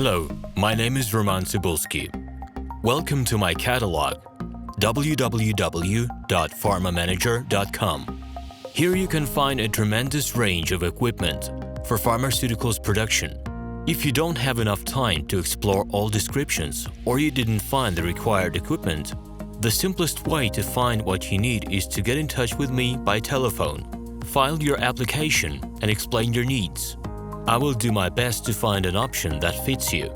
Hello, my name is RomanTsibulsky. Welcome to my catalog, www.pharmamanager.com. Here you can find a tremendous range of equipment for pharmaceuticals production. If you don't have enough time to explore all descriptions or you didn't find the required equipment, the simplest way to find what you need is to get in touch with me by telephone, file your application, and explain your needs. I will do my best to find an option that fits you.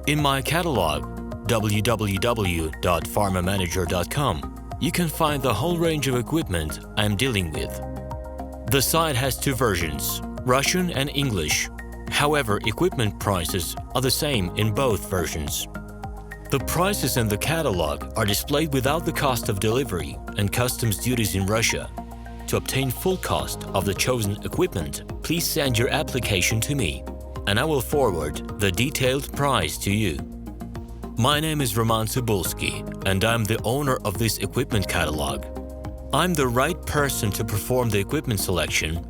In my catalog, www.pharmamanager.com, you can find the whole range of equipment I am dealing with. The site has two versions, Russian and English. However, equipment prices are the same in both versions. The prices in the catalog are displayed without the cost of delivery and customs duties in Russia. To obtain full cost of the chosen equipment, please send your application to me, and I will forward the detailed price to you. My name is RomanTsibulsky, and I'm the owner of this equipment catalog. I'm the right person to perform the equipment selection,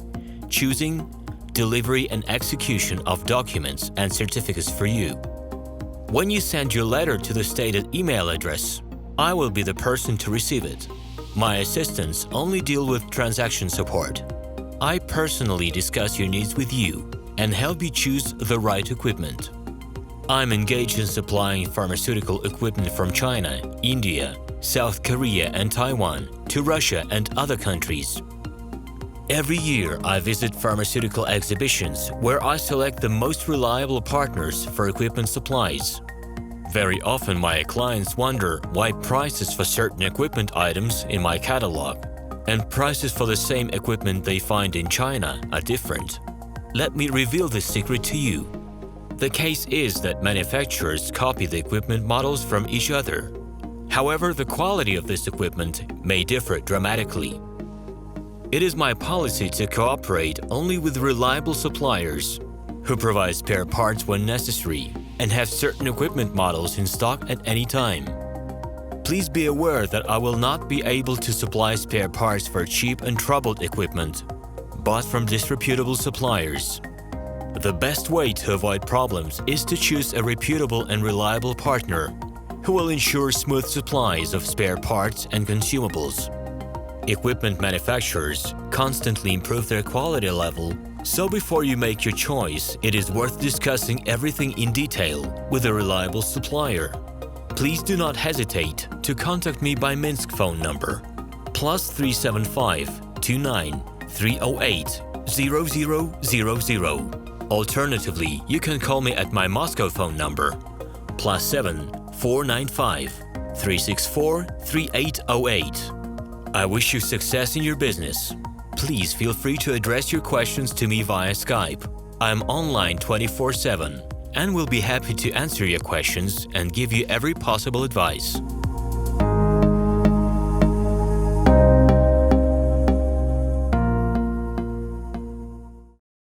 choosing, delivery and execution of documents and certificates for you. When you send your letter to the stated email address, I will be the person to receive it. My assistants only deal with transaction support. I personally discuss your needs with you and help you choose the right equipment. I'm engaged in supplying pharmaceutical equipment from China, India, South Korea and Taiwan to Russia and other countries. Every year, I visit pharmaceutical exhibitions where I select the most reliable partners for equipment supplies. Very often, my clients wonder why prices for certain equipment items in my catalog and prices for the same equipment they find in China are different. Let me reveal this secret to you. The case is that manufacturers copy the equipment models from each other. However, the quality of this equipment may differ dramatically. It is my policy to cooperate only with reliable suppliers who provide spare parts when necessary and have certain equipment models in stock at any time. Please be aware that I will not be able to supply spare parts for cheap and troubled equipment bought from disreputable suppliers. The best way to avoid problems is to choose a reputable and reliable partner who will ensure smooth supplies of spare parts and consumables. Equipment manufacturers constantly improve their quality level, so before you make your choice, it is worth discussing everything in detail with a reliable supplier. Please do not hesitate to contact me by Minsk phone number +375 29 308 0000. Alternatively, you can call me at my Moscow phone number +7 495 364 3808. I wish you success in your business. Please feel free to address your questions to me via Skype. I'm online 24/7 and will be happy to answer your questions and give you every possible advice.